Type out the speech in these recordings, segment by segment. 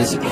invisible.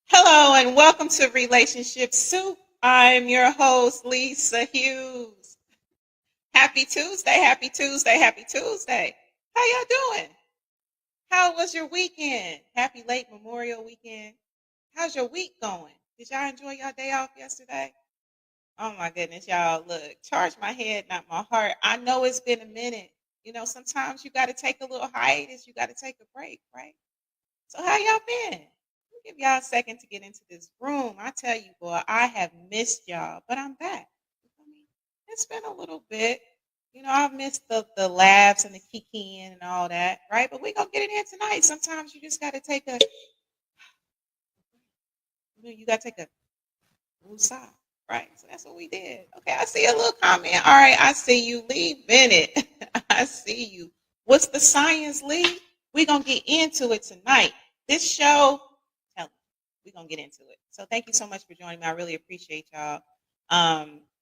Hello and welcome to Relationship Soup. I'm your host, Lisa Hughes. Happy Tuesday, happy Tuesday, happy Tuesday. How y'all doing? How was your weekend? Happy late Memorial weekend. How's your week going? Did y'all enjoy your day off yesterday? Oh my goodness, y'all. Look, charge my head, not my heart. I know it's been a minute. Sometimes you got to take a little hiatus. You got to take a break, right? So how y'all been? Give y'all a second to get into this room. I tell you, boy, I have missed y'all, but I'm back. I mean, it's been a little bit. I've missed the laughs and the kikiing and all that, right? But we're going to get it in tonight. Sometimes you just got to take you got to take a little sigh, right? So that's what we did. Okay, I see a little comment. All right, I see you, Lee Bennett. I see you. What's the science, Lee? We're going to get into it tonight. This show, we're going to get into it. So thank you so much for joining me. I really appreciate y'all.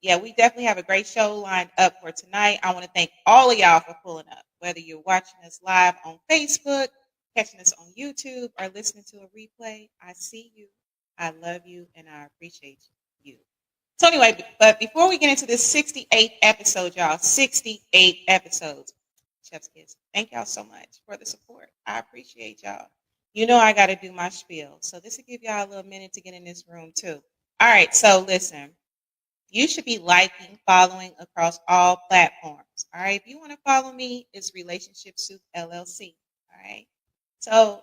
Yeah, we definitely have a great show lined up for tonight. I want to thank all of y'all for pulling up, whether you're watching us live on Facebook, catching us on YouTube, or listening to a replay. I see you, I love you, and I appreciate you. So anyway, but before we get into this 68th episode, y'all, 68 episodes, Chef's Kiss, thank y'all so much for the support. I appreciate y'all. I got to do my spiel. So this will give y'all a little minute to get in this room too. All right. So listen, you should be liking, following across all platforms. All right. If you want to follow me, it's Relationship Soup LLC. All right. So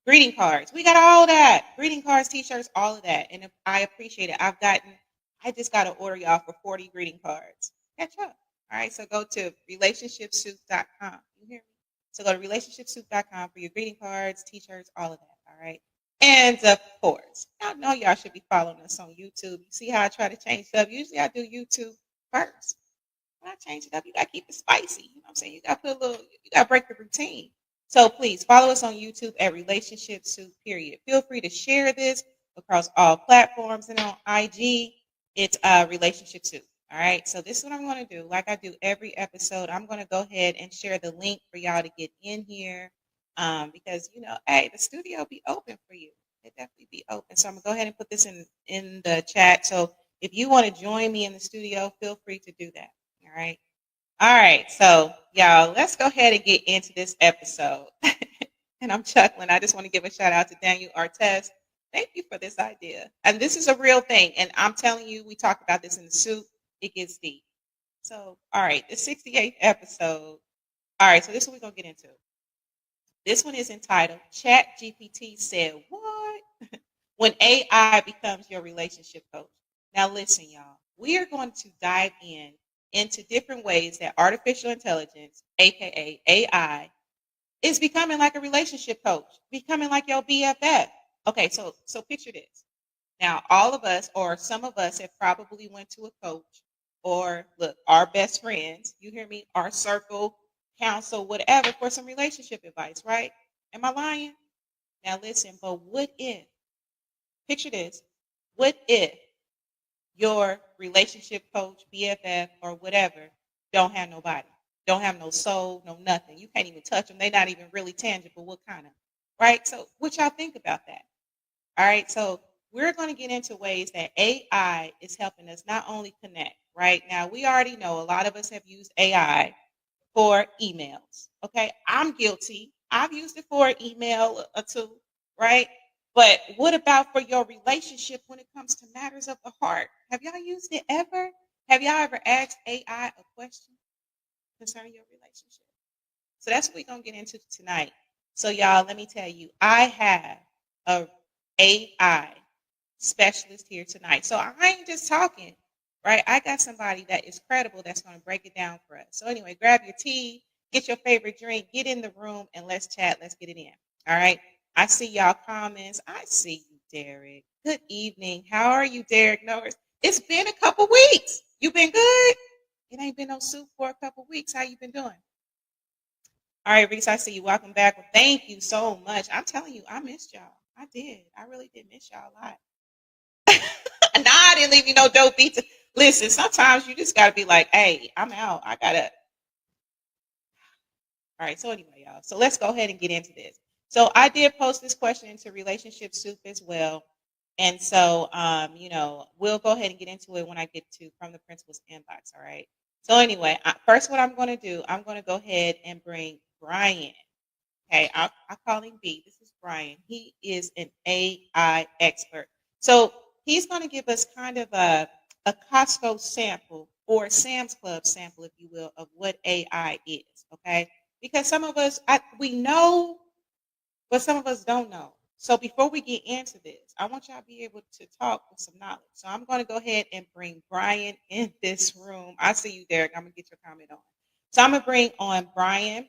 greeting cards. We got all that. Greeting cards, t-shirts, all of that. And I appreciate it. I just got to order y'all for 40 greeting cards. Catch up. All right. So go to relationshipsoup.com. You hear me? So go to relationshipsoup.com for your greeting cards, t-shirts, all of that, all right? And of course, I know y'all should be following us on YouTube. You see how I try to change it up? Usually I do YouTube first. When I change it up, you got to keep it spicy. You know what I'm saying? You got to break the routine. So please follow us on YouTube at Relationship Soup, period. Feel free to share this across all platforms, and on IG, it's Relationship Soup. All right, so this is what I'm going to do. Like I do every episode, I'm going to go ahead and share the link for y'all to get in here because, hey, the studio be open for you. It definitely be open. So I'm going to go ahead and put this in the chat. So if you want to join me in the studio, feel free to do that. All right. All right, so y'all, let's go ahead and get into this episode. And I'm chuckling. I just want to give a shout out to Daniel Artest. Thank you for this idea. And this is a real thing. And I'm telling you, we talked about this in the soup. It gets deep. So, all right, the 68th episode. All right, so this is what we're going to get into. This one is entitled ChatGPT Said What? When AI becomes your relationship coach. Now, listen, y'all, we are going to dive into different ways that artificial intelligence, aka AI, is becoming like a relationship coach, becoming like your BFF. Okay, so picture this. Now, all of us, or some of us, have probably went to a coach, or look, our best friends. You hear me? Our circle, counsel, whatever, for some relationship advice, right? Am I lying? Now, listen. But what if? Picture this. What if your relationship coach, BFF, or whatever don't have nobody, don't have no soul, no nothing? You can't even touch them. They're not even really tangible. What kind of, right? So, what y'all think about that? All right. So, we're going to get into ways that AI is helping us not only connect, right? Now, we already know a lot of us have used AI for emails. Okay. I'm guilty. I've used it for an email or two, right? But what about for your relationship when it comes to matters of the heart? Have y'all used it ever? Have y'all ever asked AI a question concerning your relationship? So that's what we're going to get into tonight. So, y'all, let me tell you, I have a AI specialist here tonight. So I ain't just talking, right? I got somebody that is credible that's going to break it down for us. So anyway, grab your tea, get your favorite drink, get in the room, and let's chat. Let's get it in. All right. I see y'all comments. I see you, Derek. Good evening. How are you, Derek Norris? It's been a couple weeks. You been good? It ain't been no soup for a couple weeks. How you been doing? All right, Reese, I see you. Welcome back. Well, thank you so much. I'm telling you, I missed y'all. I did. I really did miss y'all a lot. Nah, I didn't leave you no dope beats. Listen, sometimes you just gotta be like, hey, I'm out. I gotta. All right. So anyway, y'all. So let's go ahead and get into this. So I did post this question into Relationship Soup as well. And so we'll go ahead and get into it when I get to from the principal's inbox. All right. So anyway, first what I'm gonna do, I'm gonna go ahead and bring Brian. Okay, I call him B. This is Brian. He is an AI expert. So he's going to give us kind of a Costco sample or Sam's Club sample, if you will, of what AI is. Okay, because some of us we know, but some of us don't know. So before we get into this, I want y'all to be able to talk with some knowledge. So I'm going to go ahead and bring Brian in this room. I see you, Derek. I'm going to get your comment on. So I'm going to bring on Brian.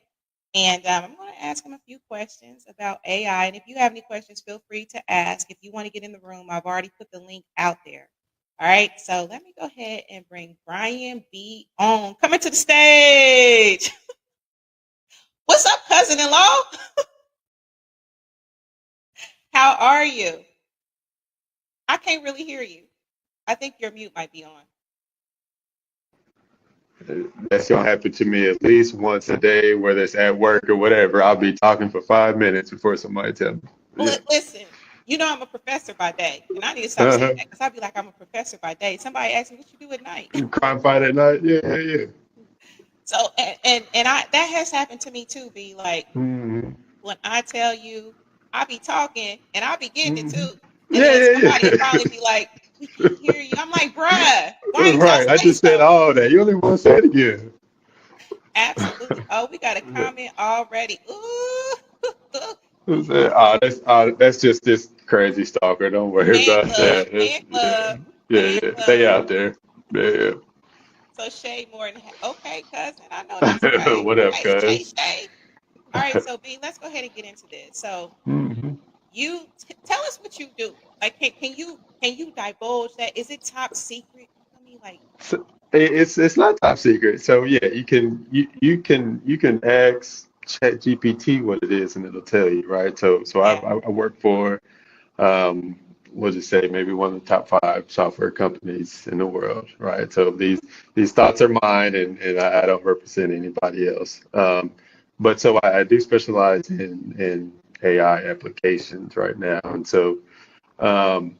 And I'm going to ask him a few questions about AI. And if you have any questions, feel free to ask. If you want to get in the room, I've already put the link out there. All right. So let me go ahead and bring Brian B on. Coming to the stage. What's up, cousin-in-law? How are you? I can't really hear you. I think your mute might be on. That's gonna happen to me at least once a day, whether it's at work or whatever. I'll be talking for 5 minutes before somebody tells me. Yeah. Listen, you know I'm a professor by day. And I need to stop saying Uh-huh. that because I'll be like, I'm a professor by day. Somebody asks me, what you do at night? Crime fight at night. Yeah, yeah, yeah. So and I that has happened to me too. Be like Mm-hmm. when I tell you, I be talking and I be getting it Mm-hmm. too, and Yeah, then yeah, somebody will yeah. finally be like, "We can't hear you." I'm like, "Bruh, why ain't y'all Right. I say just said something?" all that. You only want to say it again. Absolutely. Oh, we got a comment already. Ooh, That's just this crazy stalker. Don't worry about that. fan club, Yeah, fan yeah. They club. out there. Yeah, So Shay more than okay, cousin. I know that's yeah. right. What up, Hey, Shay, cuz? Shay. All right, so B, let's go ahead and get into this. So Hmm. you tell us what you do. Like, can you divulge that? Is it top secret? You feel me? Like, So it's not top secret. So yeah, you can ask ChatGPT what it is and it'll tell you, right? So I yeah, I I work for um what does it say, maybe one of the top five software companies in the world, right? So these thoughts are mine and I don't represent anybody else. But so I do specialize in AI applications right now. And so um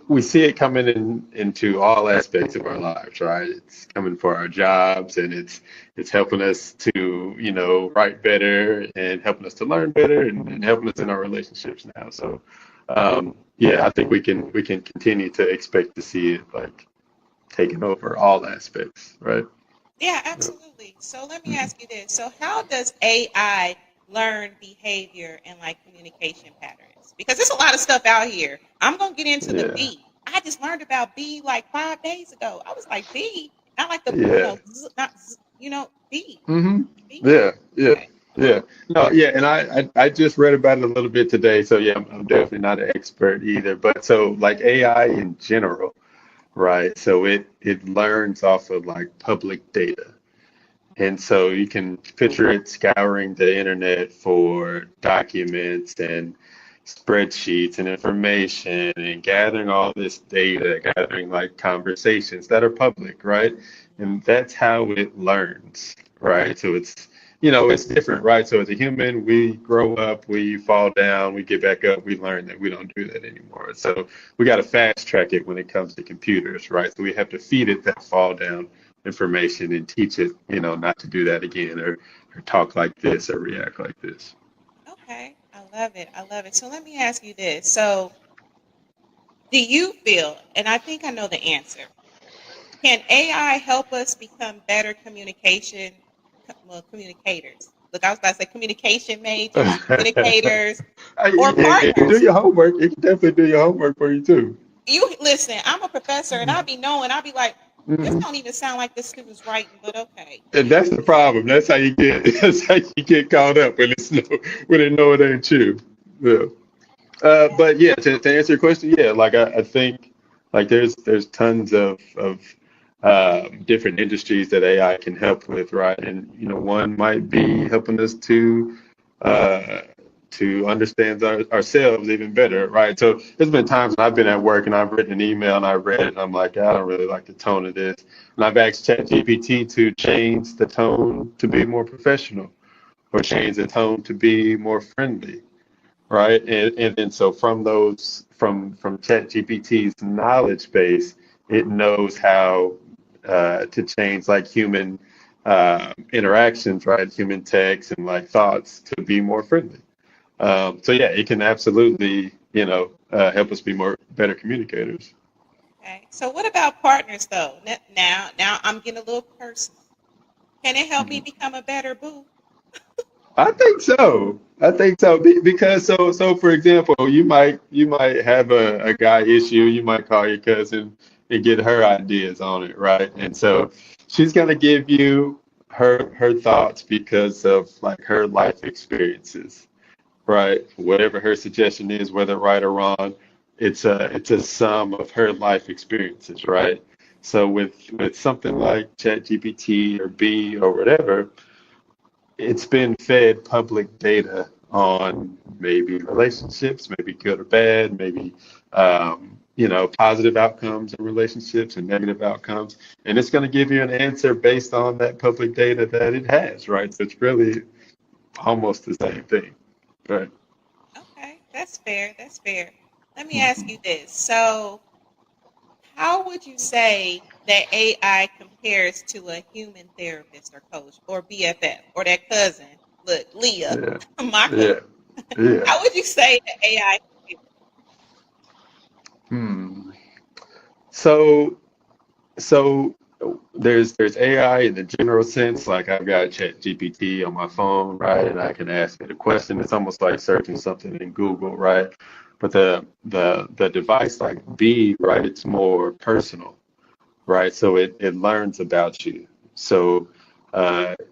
we see it coming into all aspects of our lives, right? It's coming for our jobs, and it's helping us to, write better and helping us to learn better and helping us in our relationships now. So, yeah, I think we can continue to expect to see it like taking over all aspects, right? yeah, Yeah. absolutely. So let me ask you this. So how does AI learn behavior and like communication patterns? Because there's a lot of stuff out here. I'm gonna get into the Yeah. B. I just learned about B like 5 days ago. I was like, B, not like the Yeah. not B. Hmm. B. Yeah. Yeah. Okay. Yeah. No, yeah, and I just read about it a little bit today, so yeah, I'm definitely not an expert either. But so like AI in general, right? So it learns off of like public data. And so you can picture it scouring the internet for documents and spreadsheets and information and gathering all this data, gathering like conversations that are public, right? And that's how it learns, right? So it's different, right? So as a human, we grow up, we fall down, we get back up, we learn that we don't do that anymore. So we got to fast track it when it comes to computers, right? So we have to feed it that fall down information and teach it, not to do that again or talk like this or react like this. Okay. I love it. I love it. So let me ask you this. So do you feel, and I think I know the answer, can AI help us become better communicators? Look, I was about to say communication majors, communicators, or If you do partners. your homework, it can definitely do your homework for you too. You listen, I'm a professor and I be knowing, I be like, this Mhm. don't even sound like the student's writing, but okay. And that's the problem. That's how you get. That's how you get caught up when when they know it ain't you. Yeah. But yeah, to answer your question, yeah, like I think like there's tons of different industries that AI can help with, right? And one might be helping us uh, to understand ourselves even better, right? So there's been times when I've been at work and I've written an email and I've read it and I'm like, I don't really like the tone of this, and I've asked ChatGPT to change the tone to be more professional or change the tone to be more friendly, right? And then so from those from ChatGPT's knowledge base, it knows how to change like human interactions, right? Human text and like thoughts to be more friendly. So yeah, it can absolutely, help us be more better communicators. Okay. So what about partners though? Now I'm getting a little personal. Can it help me Mhm. become a better boo? I think so. I think so because so for example, you might have a guy issue. You might call your cousin and get her ideas on it, right? And so she's gonna give you her thoughts because of like her life experiences, right? Whatever her suggestion is, whether right or wrong, it's a sum of her life experiences, right? So with something like ChatGPT or B or whatever, it's been fed public data on maybe relationships, maybe good or bad, maybe positive outcomes in relationships and negative outcomes, and it's going to give you an answer based on that public data that it has, right? So it's really almost the same thing, right? Okay, that's fair. That's fair. Let me ask Mhm. you this. So, how would you say that AI compares to a human therapist or coach or BFF or that cousin? Look, Leah, Yeah, my cousin. yeah, yeah. How would you say that AI compares? Hmm. So So there's AI in the general sense, like I've got ChatGPT on my phone, right? And I can ask it a question. It's almost like searching something in Google, right? But the device like B, right, it's more personal, right? So it learns about you. So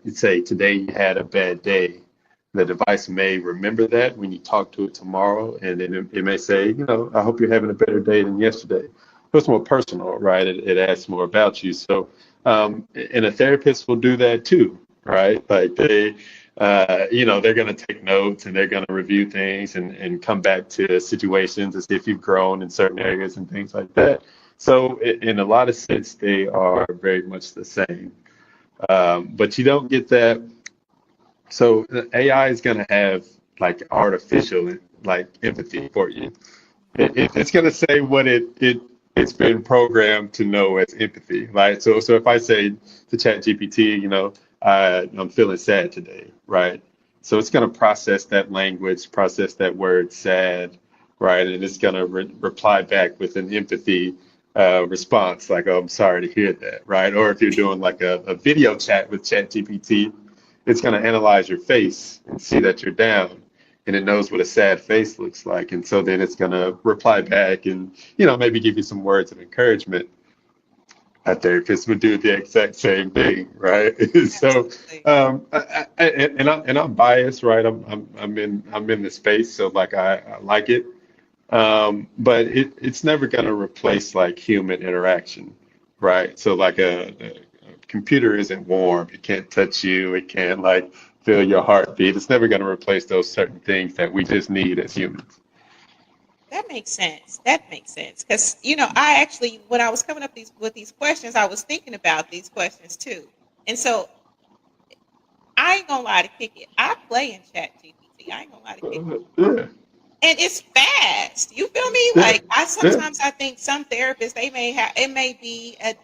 you say today you had a bad day. The device may remember that when you talk to it tomorrow, and then it may say, I hope you're having a better day than yesterday. So it's more personal, right? It asks more about you. So, and a therapist will do that too, right? Like they're going to take notes and they're going to review things and come back to situations to see if you've grown in certain areas and things like that. So in a lot of sense, they are very much the same. But you don't get that. So the AI is going to have like artificial like empathy for you. It's going to say what it's been programmed to know as empathy, right? So if I say to ChatGPT, I'm feeling sad today, right? So it's going to process that language, process that word sad, right? And it's going to reply back with an empathy response, like, oh, I'm sorry to hear that, right? Or if you're doing like a video chat with ChatGPT, it's going to analyze your face and see that you're down, and it knows what a sad face looks like, and so then it's going to reply back and maybe give you some words of encouragement. A therapist would do the exact same thing, right? So, Absolutely. I'm biased, right? I'm in the space, so like I like it, but it's never going to replace like human interaction, right? So like a computer isn't warm, it can't touch you, it can't like feel your heartbeat. It's never going to replace those certain things that we just need as humans. That makes sense. That makes sense. Because, I actually, when I was coming up with these questions, I was thinking about these questions too. And so I ain't gonna lie to kick it. I play in Chat GPT. I ain't gonna lie to kick it. Yeah, And it's fast. You feel me? yeah, Like I yeah. sometimes I think some therapists they may have it may be a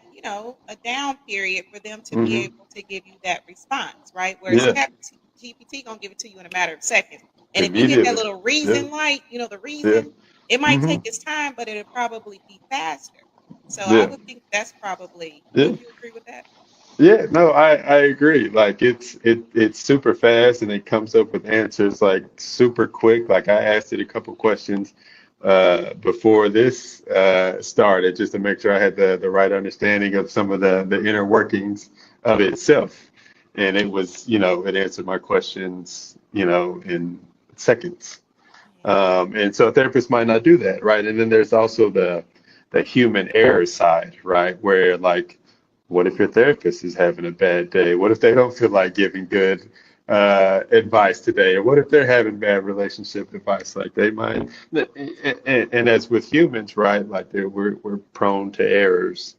down period for them to be Hmm. able to give you that response, right? Whereas Yeah, Chat GPT gonna give it to you in a matter of seconds. And if you get that immediately. little Yeah, reason light, the yeah. reason, it might Hmm. take its time, but it'll probably be faster. So I Yeah, would think that's probably yeah. would you agree with that? Yeah, no, I agree. Like it's super fast and it comes up with answers like super quick. Like I asked it a couple questions before this started just to make sure I had the right understanding of some of the inner workings of itself. And it was, it answered my questions, in seconds. Yeah. And so a therapist might not do that, right? And then there's also the human error side, right? Where like, what if your therapist is having a bad day? What if they don't feel like giving good advice today? Or what if they're having bad relationship advice? Like they might, and as with humans, right? Like we're prone to errors,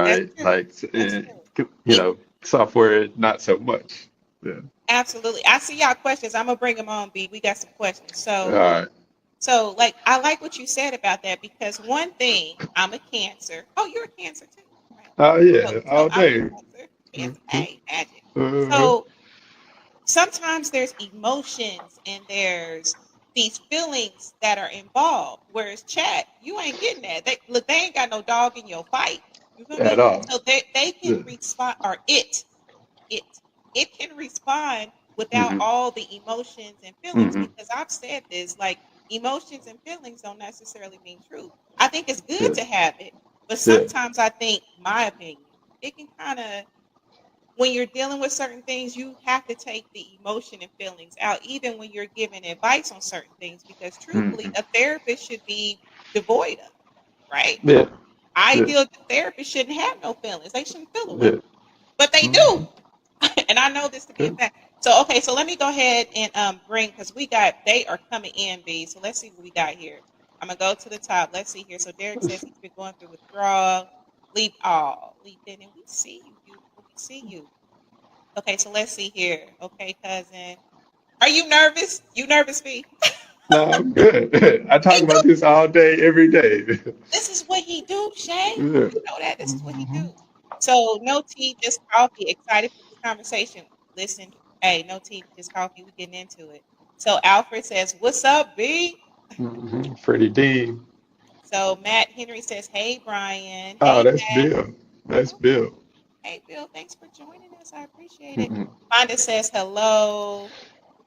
That's right? true. Like, That's true. It, software not so much. Yeah. absolutely. I see y'all questions. I'm gonna bring them on, B. We got some questions. All So right. So, like, I like what you said about that because one thing, I'm a Cancer. Oh, you're a Cancer too, right? Oh So, yeah, so all I'm a day. Cancer. Cancer, Mhm. hey, magic. Uh-huh. So sometimes there's emotions and there's these feelings that are involved. Whereas chat, you ain't getting that. They look, they ain't got no dog in your fight. You feel At me? all. So they Yeah. can respond, or it it can respond without Hmm. all the emotions and feelings Hmm. because I've said this like emotions and feelings don't necessarily mean truth. I think it's good Yeah. to have it, but Yeah. sometimes I think my opinion, it can kind of when you're dealing with certain things, you have to take the emotion and feelings out, even when you're giving advice on certain things, because truthfully, Hmm. a therapist should be devoid of, right? Yeah. Yeah. Ideal therapist shouldn't have no feelings. They shouldn't feel a way, Yeah. but they Hmm. do. And I know this to be a Yeah. fact. So okay, so let me go ahead and bring because they are coming in, B. So let's see what we got here. I'm gonna go to the top. Let's see here. So Derek says he's been going through withdrawal. Leap in, and we see you, beautiful. We see you. Okay, so let's see here. Okay, cousin. Are you nervous? You nervous, B? No, I'm good. I talk Me too. about this all day, every day. This is what he do, Shay. Yeah. You know that. This is what he Hmm. do. So no tea, just coffee. Excited for this conversation. Listen, hey, no tea, just coffee. We getting into it. So Alfred says, "What's up, B?" Hmm. Freddie D. So Matt Henry says, "Hey, Brian. Oh, Hey, that's Matt. Bill. That's Oh, Bill. hey, Bill. Thanks for joining us. I appreciate it." Hmm. Fonda says, "Hello.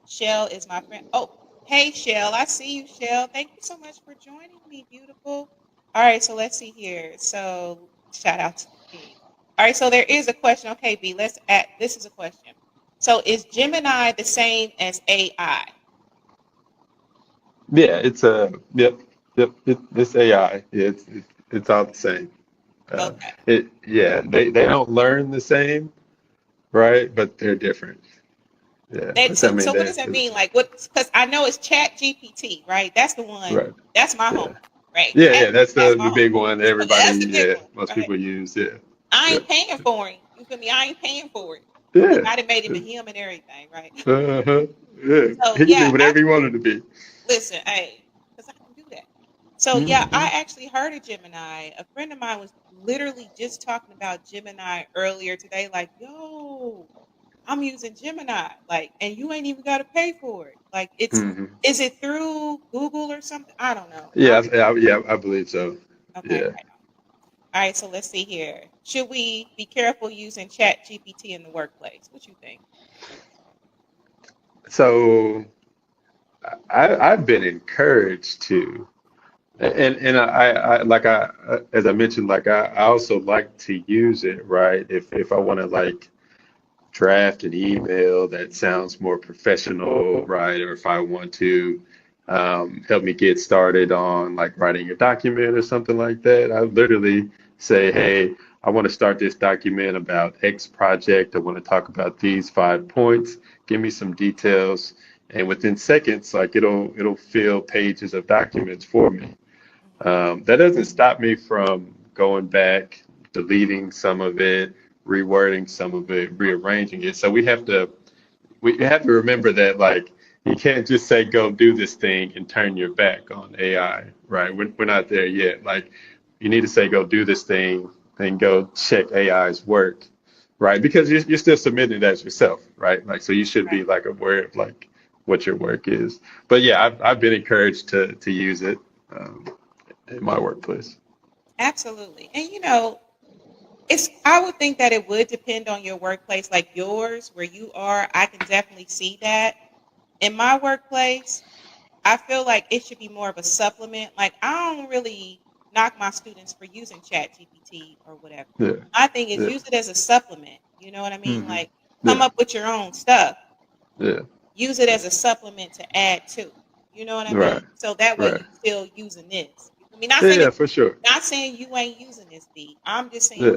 Shell is my friend." Oh, hey, Shell. I see you, Shell. Thank you so much for joining me, beautiful. All right, so let's see here. So shout out to the king. All right, so there is a question. Okay, B, let's add this is a question. So is Gemini the same as AI? Yeah, it's yep, yep. It's AI. It's all the same. Okay. Yeah, they don't learn the same, right? But they're different. Yeah, That but I mean so what they does that mean? Like what because I know it's Chat GPT, right? That's the one. right. That's my Yeah. homie, right? Yeah, Chat yeah, that's that's the my big homie. one that everybody, That's the big yeah, one, most right? people use. Yeah. I Yeah. ain't paying for him. You feel me? I ain't paying for it. Look, Yeah. I done made him a him and everything, right? Uh-huh. Yeah. So He can be yeah, whatever he wanted to be. listen, hey, because I can do that. So yeah, Hmm. I actually heard of Gemini. A friend of mine was literally just talking about Gemini earlier today. Like, yo, I'm using Gemini. Like, and you ain't even got to pay for it. Like, Hmm. is it through Google or something? I don't know. Yeah, yeah, I believe so. Okay, Yeah. right. All right. So let's see here. Should we be careful using Chat GPT in the workplace? What you think? So I've been encouraged to, and as I mentioned, like I also like to use it, right? If I want to like draft an email that sounds more professional, right? Or if I want to help me get started on like writing a document or something like that, I literally say, hey, I want to start this document about X project. I want to talk about these 5 points. Give me some details. And within seconds, like it'll fill pages of documents for me. That doesn't stop me from going back, deleting some of it, rewording some of it, rearranging it. So we have to remember that like you can't just say go do this thing and turn your back on AI, right? We're not there yet. Like you need to say go do this thing and go check AI's work, right? Because you're still submitting it as yourself, right? Like so you should be Right. like aware of like what your work is. But yeah, I've been encouraged to use it um, in my workplace. Absolutely. And I would think that it would depend on your workplace, like yours, where you are. I can definitely see that. In my workplace, I feel like it should be more of a supplement. Like I don't really knock my students for using Chat GPT or whatever. Yeah, My thing is yeah, use it as a supplement. You know what I mean? hmm Like come yeah, up with your own stuff. yeah, Use it as a supplement to add to. You know what I mean? right, So that way right. you still using this. I mean, not Yeah, saying yeah, that, for sure. not saying you ain't using this D. I'm just saying Yeah,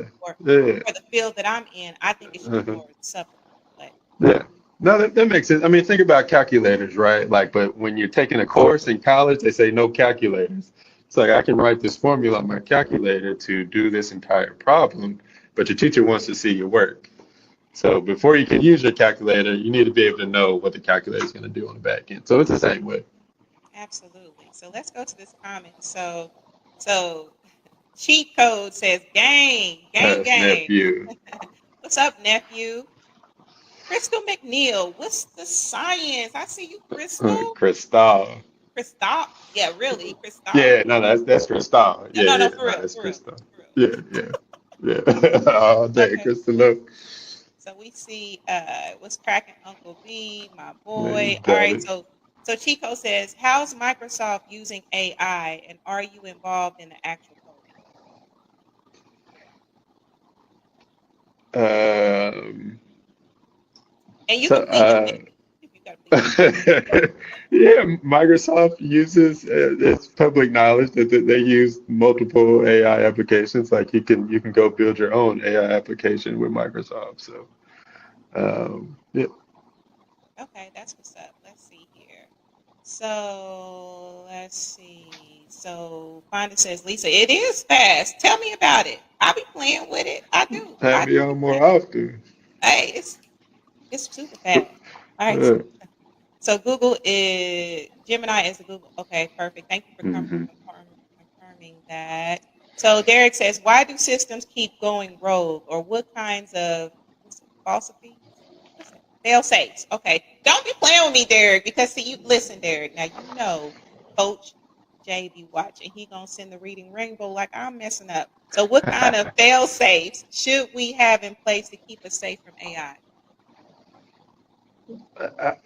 yeah, for the field that I'm in, I think it should be uh-huh. more of a supplement. But Yeah. No, that makes sense. I mean, think about calculators, right? Like, but when you're taking a course in college, they say no calculators. It's like I can write this formula on my calculator to do this entire problem, but your teacher wants to see your work. So before you can use your calculator, you need to be able to know what the calculator is going to do on the back end. So it's the same way. absolutely. So let's go to this comment. So cheat code says gang, That's gang. nephew. What's up, nephew? Crystal McNeil, what's the science? I see you, Crystal. Crystal. Crystal. Yeah, really, Crystal. Yeah, no, that's Crystal. No, Yeah, no, yeah, no, for no, real, that's for real, Crystal. for real. Yeah, yeah, yeah. All day, Okay. Crystal. So we see what's cracking Uncle B, my You boy. All got right, it. so Chico says, how's Microsoft using AI and are you involved in the actual coding? Um, And you so, can plead the fifth if you gotta plead the fifth. yeah, Microsoft uses it's public knowledge that they use multiple AI applications. Like you can go build your own AI application with Microsoft. So, yeah. Okay, that's what's up. Let's see here. So let's see. So Fonda says, Lisa, it is fast. Tell me about it. I be playing with it. I do. Have I me do be on more playing. often. Hey, it's super fast. All right. Uh, So Google is Gemini is the Google. Okay, perfect. Thank you for hmm confirming that. So Derek says, why do systems keep going rogue, or what kinds of what's it, falsifies? What's that? Fail safes. Okay, don't be playing with me, Derek. Because see, you listen, Derek. Now Coach J be watching. He gonna send the reading rainbow like I'm messing up. So what kind of fail safes should we have in place to keep us safe from AI?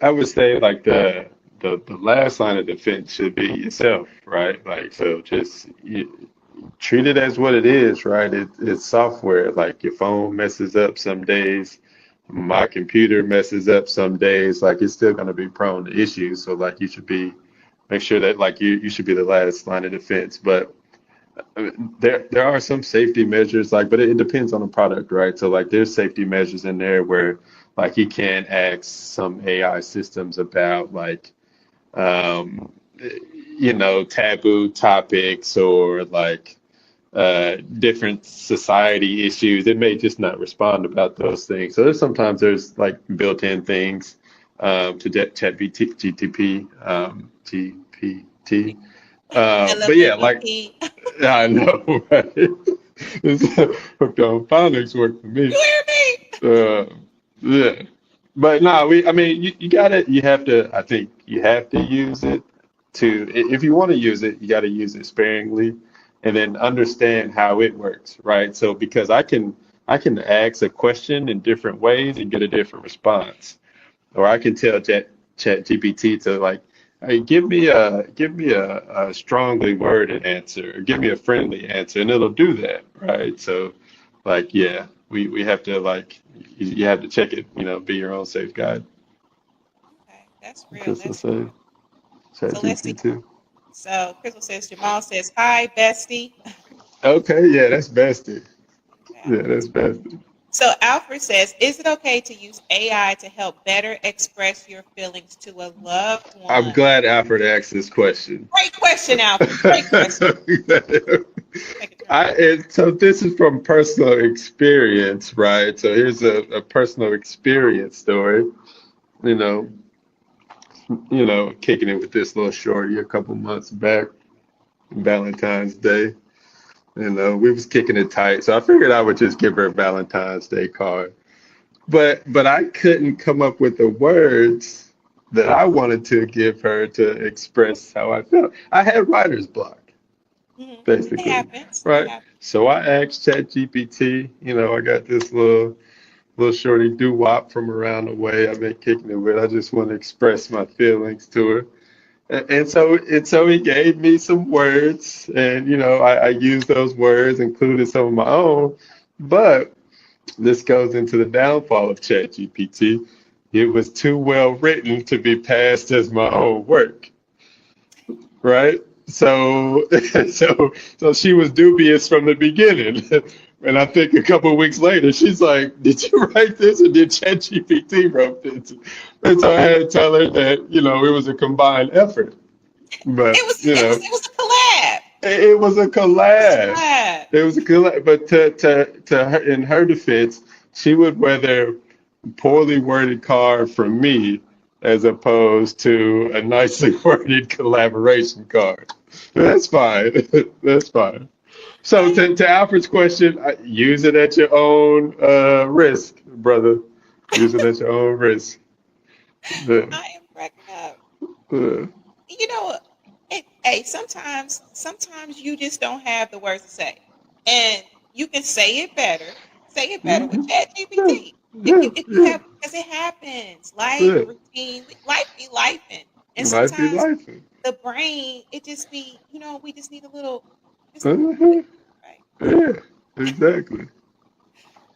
I would say like the last line of defense should be yourself, right? Like so, just treat it as what it is, right? It's software. Like your phone messes up some days, my computer messes up some days. Like it's still going to be prone to issues. So like you should be make sure that like you should be the last line of defense. But there are some safety measures like, but it depends on the product, right? So like there's safety measures in there where like you can ask some AI systems about like um, taboo topics or like different society issues. It may just not respond about those things. So there's like built-in things to GTP, GPT. But yeah, like LWDP. I know, right? Hooked on phonics work for me. You hear me? Uh, yeah, but no, I mean, you have to. I think you have to use it if you want to use it, you got to use it sparingly, and then understand how it works, right? So because I can ask a question in different ways and get a different response, or I can tell ChatGPT to like, hey, give me a strongly worded answer, or give me a friendly answer, and it'll do that, right? So, like, yeah, we have to like, you have to check it, be your own safe guide. Okay, that's real. Crystal That's say so. Let's see. ChatGPT. So Crystal says Jamal says hi, bestie. Okay, yeah, that's bestie. Okay. Yeah, that's bestie. So Alfred says, is it okay to use AI to help better express your feelings to a loved I'm one? glad Alfred asked this question. Great question, Alfred. Great question. Take a turn. So this is from personal experience, right? So here's a personal experience story. You know, kicking it with this little shorty a couple months back, Valentine's Day. We was kicking it tight, so I figured I would just give her a Valentine's Day card. But I couldn't come up with the words that I wanted to give her to express how I felt. I had writer's block, It basically, happens. It right? happens. So I asked ChatGPT, I got this little shorty doo-wop from around the way I've been kicking it with. I just want to express my feelings to her. And so he gave me some words, and I used those words, included some of my own. But this goes into the downfall of ChatGPT. It was too well written to be passed as my own work, right? So, so she was dubious from the beginning. And I think a couple of weeks later, she's like, "Did you write this, or did ChatGPT wrote this?" And so I had to tell her that it was a combined effort. But It was. It was. It was a collab. it was a It was a collab. collab. It was a collab. But to her, in her defense, she would rather poorly worded card from me as opposed to a nicely worded collaboration card. That's fine. That's fine. So I to Alfred's question, use it at your own risk, brother. Use it at your own risk. Yeah. I am cracking up. Yeah. You know, hey, sometimes you just don't have the words to say, and you can say it better. Say it better with Mhm. Yeah. ChatGPT. Yeah. If you Yeah. have, because it happens. Life, Yeah. routine, life be life, and Life be sometimes life. the brain, it just be, we just need just a little push, Uh-huh. right? Yeah. Exactly.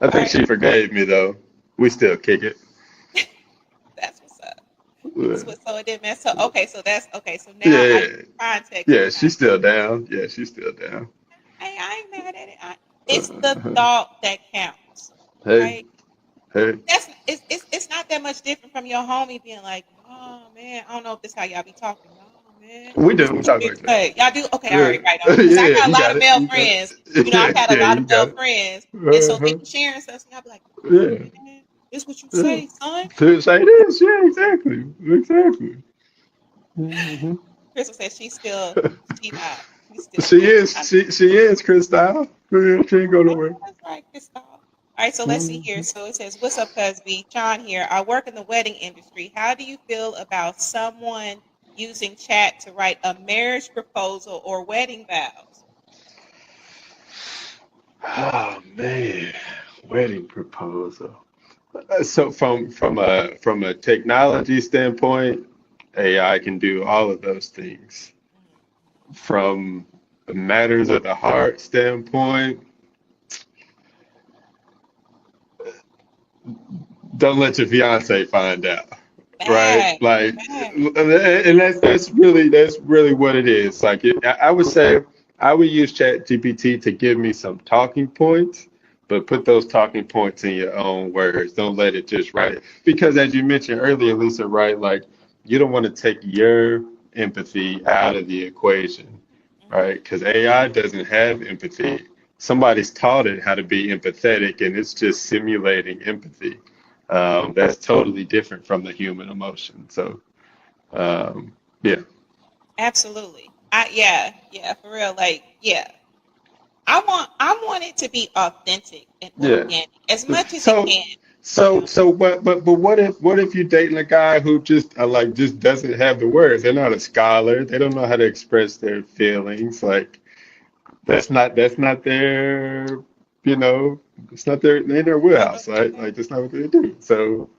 I All think right, she forgave me though. We still kick it. that's what's up. Yeah. That's what. So it didn't mess up. Okay, so that's okay. So now I Yeah. get context Yeah. behind. She's still down. Yeah. She's still down. Hey, I ain't mad at it. It's the Uh-huh. thought that counts, Hey. right? Hey. It's not that much different from your homie being like, oh man, I don't know if this how y'all be talking. No man, We this do. We what you talk need to like that. say. Y'all do okay, all Yeah. right, right on. Because I Yeah. got a You lot got of it. male You got friends. I've it. had a Yeah. lot You of male got it. friends, and so they Uh-huh. be sharing stuff, and I'll be like, Yeah. man, this what you Yeah. say, son. To say this. Yeah. Exactly. Exactly. Hmm. Crystal says she not, she's still She kicking. is. She is, Crystal. Yeah, she ain't go Oh, nowhere. that's right, Crystal. All right, so let's see here. Mhm. So it says, "What's up, Cosby? John here. I work in the wedding industry. How do you feel about someone using chat to write a marriage proposal or wedding vows?" Oh man, wedding proposal. So from a technology standpoint, AI can do all of those things. From matters of the heart standpoint, don't let your fiance find out, right? Bad, Like, bad. and that's really what it is. Like, I would say I would use ChatGPT to give me some talking points, but put those talking points in your own words. Don't let it just write it. Because as you mentioned earlier, Lisa, right? Like, you don't want to take your empathy out of the equation, right? Mhm. Because AI doesn't have empathy. Somebody's taught it how to be empathetic, and it's just simulating empathy. That's totally different from the human emotion. So, yeah, Absolutely. Yeah, for real. Like, yeah, I want it to be authentic and yeah. organic as much as it So, can. You so, know, so, but what if you're dating a guy who just like just doesn't have the words? They're not a scholar. They don't know how to express their feelings. Like that's not their, it's not their in their I know wheelhouse, what you're right? saying. Like that's not what they do. So,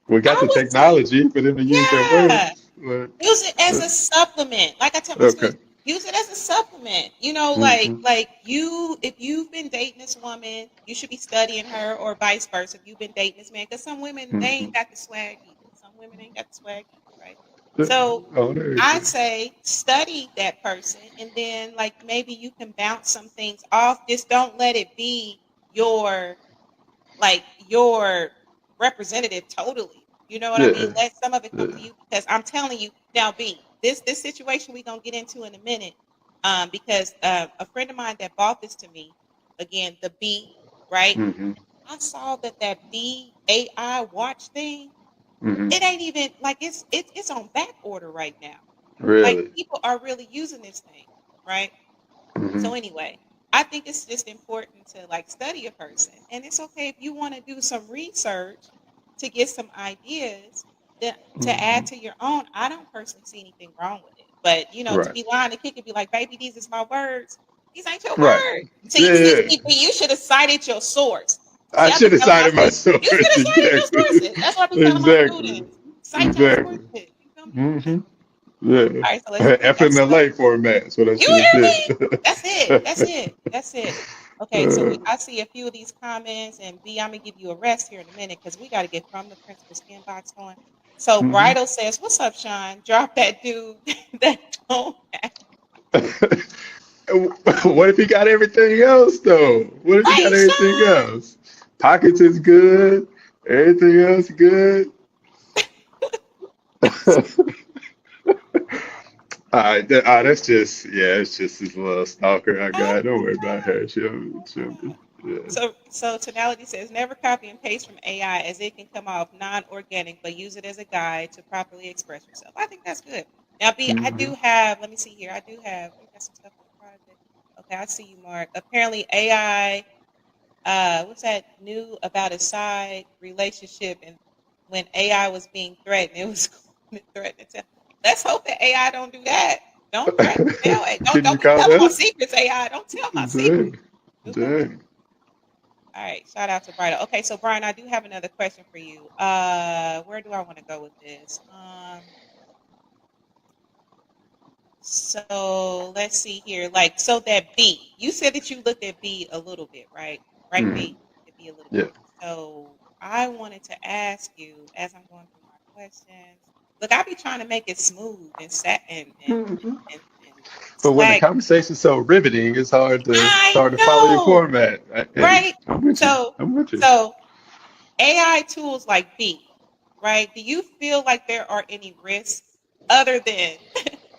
We got I the would say, technology for them to use their yeah. words. But, Use it as uh, a supplement. Like I tell my okay. students, use it as a supplement. You know, Hmm. like you, if you've been dating this woman, you should be studying her, or vice versa. If you've been dating this man, because some women they Hmm. ain't got the swag either. Some women ain't got the swag either, right? Yeah. So Oh, there you I go. say study that person, and then like maybe you can bounce some things off. Just don't let it be your your representative totally. You know what I mean? Yeah. Let some of it come Yeah. from you, because I'm telling you now, B, this situation we're gonna get into in a minute. Because a friend of mine that bought this to me, again, the B, right? Hmm. I saw that B AI watch thing. Hmm. It ain't even like it's on back order right now. Like Really. people are really using this thing, right? Hmm. So anyway, I think it's just important to like study a person, and it's okay if you want to do some research to get some ideas that, to Hmm. add to your own. I don't personally see anything wrong with it, but to Right. be lying to kick and be like, "Baby, these is my words. These ain't your Right. words." So Yeah. you should have cited your source. See, I I be should have telling my cited my students, you should source. have cited your Exactly. sources. That's what I be telling my Exactly. students. Cite your Exactly. sources. You feel me? Hmm. Yeah. All right, so let's see. We got FMLA format. That's what I you should have hear did. me? That's it. That's it. That's it. Okay, so Uh, I see a few of these comments, and B, I'm gonna give you a rest here in a minute because we got to get from the principal's inbox going. So mhm. Bridal says, "What's up, Sean? Drop that dude that don't have What if he got everything else though? What if he got right, everything Sean." else? Pockets is good. Everything else good. That's just it's just this little stalker I Oh got. Don't my worry about God. her. Oh She'll my be God. yeah. So tonality says, "Never copy and paste from AI, as it can come off non-organic, but use it as a guide to properly express yourself." I think that's good. Now, B, I Hmm. do have. Let me see here. I do have. We got some stuff on the project. Okay, I see you, Mark. Apparently, AI. What's that new about a side relationship? And when AI was being threatened, it was threatening to. Let's hope that AI don't do that. Don't threaten. Tell it. Don't Can you don't be count telling my that? secrets, AI. Don't tell my secrets. Dang. You feel me? Dang. All right, shout out to Bridal. Okay, so Brian, I do have another question for you. Where do I want to go with this? So let's see here. Like, so that B, you said that you looked at B a little bit, right? Right, Hmm. B, at B a little Yeah. bit. So I wanted to ask you as I'm going through my questions. Look, I be trying to make it smooth and set Hmm. and But when the swag. conversation's so riveting, it's I hard to follow your know, format. Hey, right? I'm with you. So I'm with you. so AI tools like B, right? Do you feel like there are any risks other than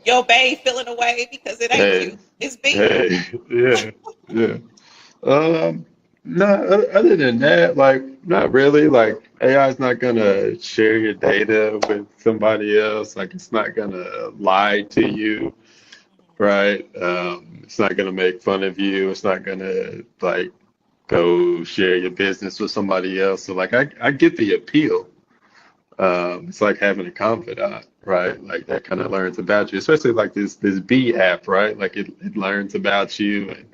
your babe feeling away because it ain't you? Hey, It's B. hey, yeah, yeah. Um, no, other than that, like, not really. Like, AI is not gonna share your data with somebody else. Like, it's not gonna lie to you, right? It's not gonna make fun of you. It's not gonna like go share your business with somebody else. So, like, I get the appeal. It's like having a confidant, right? Like that kind of learns about you, especially like this B app, right? Like it learns about you. And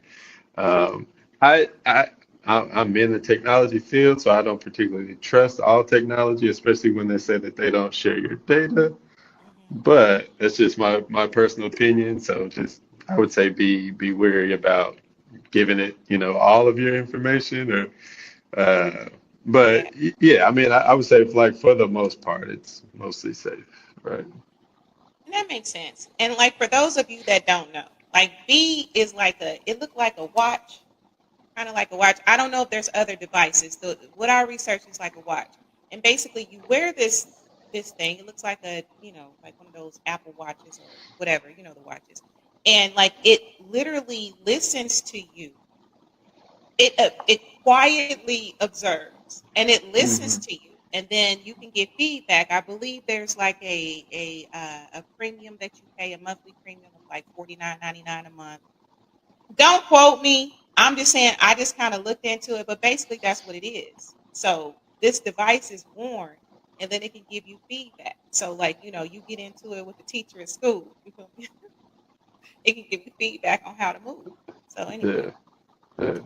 um, I I I'm in the technology field, so I don't particularly trust all technology, especially when they say that they don't share your data. Mhm. But that's just my personal opinion. So just I would say be wary about giving it, all of your information or uh, Yeah, yeah, I mean, I would say like for the most part, it's mostly safe, right? and that makes sense. And like for those of you that don't know, like B is like it looked like a watch, kind of like a watch. I don't know if there's other devices. What I researched is like a watch, and basically you wear this thing. It looks like like one of those Apple watches or whatever, the watches, and like it literally listens to you. It quietly observes and it listens Hmm. to you, and then you can get feedback. I believe there's like a premium that you pay, a monthly premium of like $49.99 a month. Don't quote me. I'm just saying I just kind of looked into it, but basically that's what it is. So this device is worn, and then it can give you feedback. So like you get into it with the teacher at school. You feel me? It can give you feedback on how to move. So anyway. Yeah, yeah.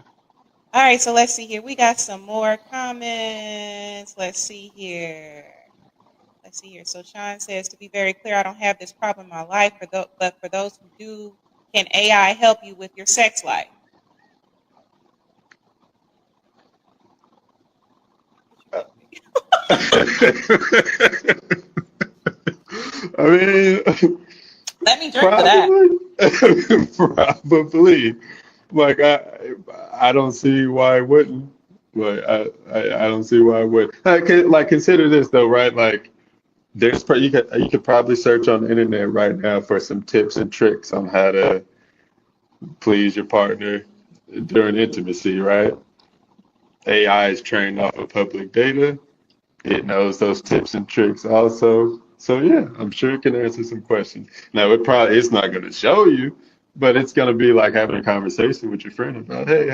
All right, so let's see here. We got some more comments. Let's see here. Let's see here. So Sean says, to be very clear, I don't have this problem in my life, but for those who do, can AI help you with your sex life? I mean, Let me drink to that. probably, probably. Like I don't see why it wouldn't. Like I don't see why it would. Like consider this though, right? Like you could probably search on the internet right now for some tips and tricks on how to please your partner during intimacy, right? AI is trained off of public data. It knows those tips and tricks also. So yeah, I'm sure it can answer some questions. Now it's not going to show you, but it's going to be like having a conversation with your friend about, hey,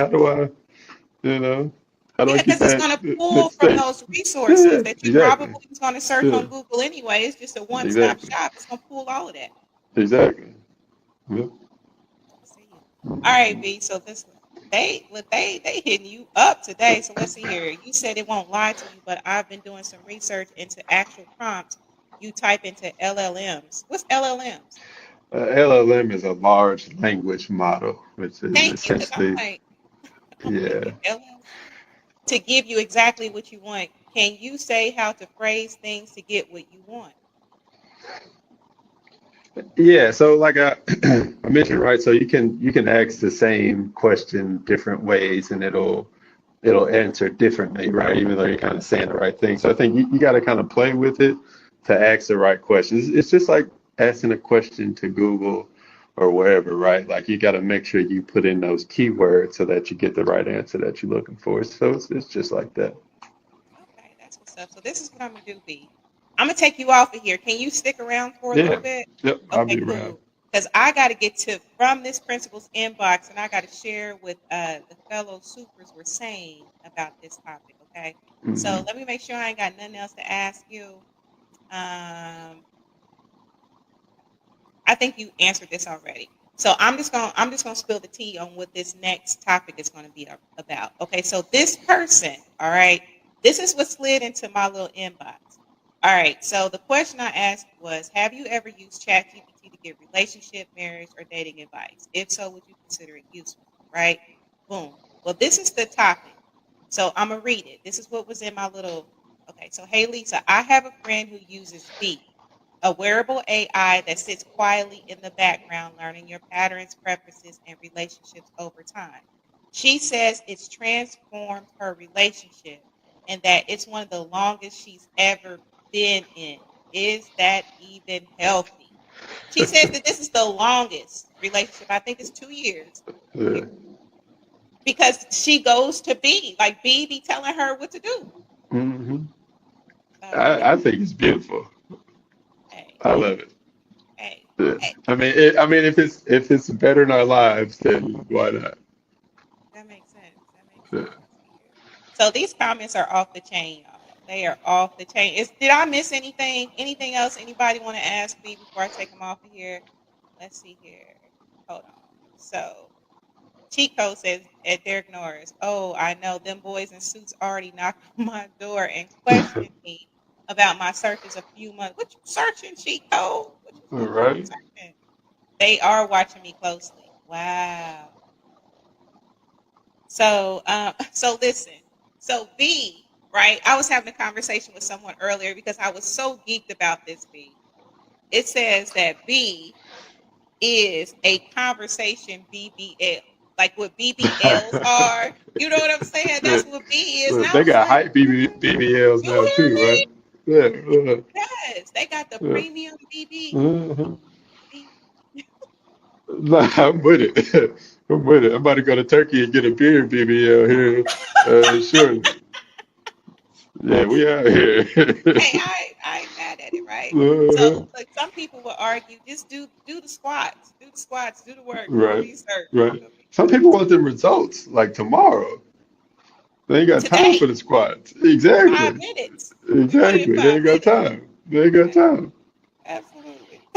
you know, how do I Yeah, keep because it's going to that pull from state? those resources Yeah, that you probably exactly. was going to search Yeah, on Google anyway. It's just a one-stop exactly. shop. It's going to pull all of that. Exactly. Yeah. Let's see here. All right, B. So they hitting you up today. So let's see here. You said it won't lie to you, but I've been doing some research into actual prompts. You type into LLMs. What's LLMs? LLM is a large language model, which is Thank you, because essentially, I'm like yeah. LLM to give you exactly what you want. Can you say how to phrase things to get what you want? Yeah, so like I mentioned, right? So you can ask the same question different ways and it'll answer differently, right? Even though you're kind of saying the right thing. So I think you got to kind of play with it to ask the right questions. It's just like asking a question to Google or wherever, right? Like you got to make sure you put in those keywords so that you get the right answer that you're looking for. So it's just like that. Okay, that's what's up. So this is what I'm gonna do, B. I'm gonna take you off of here. Can you stick around for a little Yeah. bit? Yep. I'll Okay, be around. cool. Because I got to get to from this principal's inbox, and I got to share with the fellow supers were saying about this topic. Okay, so Hmm. let me make sure I ain't got nothing else to ask you. Um, I think you answered this already. So I'm just gonna spill the tea on what this next topic is going to be about. Okay, so this person, all right, this is what slid into my little inbox. All right, so the question I asked was, have you ever used ChatGPT to give relationship, marriage, or dating advice? If so, would you consider it useful? Right? Boom. Well, this is the topic. So I'm gonna read it. This is what was in my little. Okay, so hey Lisa, I have a friend who uses B, a wearable AI that sits quietly in the background, learning your patterns, preferences, and relationships over time. She says it's transformed her relationship and that it's one of the longest she's ever been in. Is that even healthy? She says that this is the longest relationship. I think it's 2 years Yeah. because she goes to B. Like B be telling her what to do. Hmm. Yeah. I think it's beautiful. Hey, I love it. hey, Yeah. hey. I mean, if it's bettering our lives, then why not? That makes sense. That makes Yeah. sense. Let's see here. So these comments are off the chain, y'all. They are off the chain. Did I miss anything? Anything else anybody want to ask me before I take them off of here? Let's see here. Hold on. So Chico says at Derek Norris, oh, I know them boys in suits already knocked on my door and questioned me about my searches a few months. What you searching, Chico? All What you right. searching? They are watching me closely. Wow. So, so listen. So B, right? I was having a conversation with someone earlier because I was so geeked about this B. It says that B is a conversation BBL, like what BBLs are. You know what I'm saying? That's Look, what B is. And look, I they was got like, hype BBLs you now hear too, me? right? Yeah. Yes, they got the Yeah. premium BB. Uh-huh. B. Nah, I'm with it. I'm with it. I'm about to go to Turkey and get a beer BBL here. Sure. Yeah, we out here. Hey, I ain't mad at it, right? So, Uh-huh. like some people will argue, just do the squats, do the squats, do the work, do the Right. research, Right. do the Some people research. want the results like tomorrow. They ain't got time Today, for the squats. 5 Exactly. minutes. We want it in Exactly. They five ain't got minutes. time. They ain't got Right? time. Absolutely.